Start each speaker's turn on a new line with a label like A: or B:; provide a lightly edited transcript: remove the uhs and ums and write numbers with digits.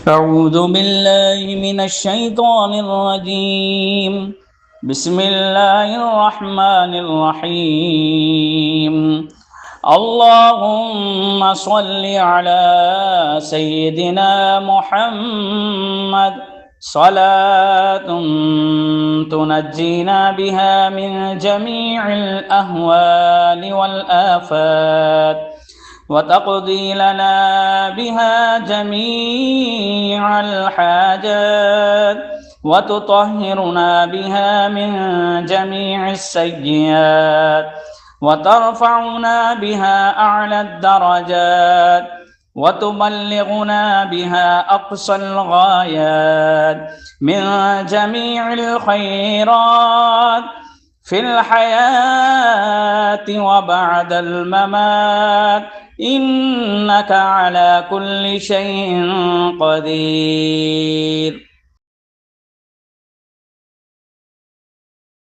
A: أعوذ بالله من الشيطان الرجيم. بسم الله الرحمن الرحيم. اللهم صل على سيدنا محمد صلاة تنجينا بها من جميع الأهوال والآفات وتقضي لنا بها جميع الحاجات وتطهرنا بها من جميع السيئات وترفعنا بها أعلى الدرجات وتبلغنا بها أقصى الغايات من جميع الخيرات في الحياة وبعد الممات إنك على كل شيء قدير.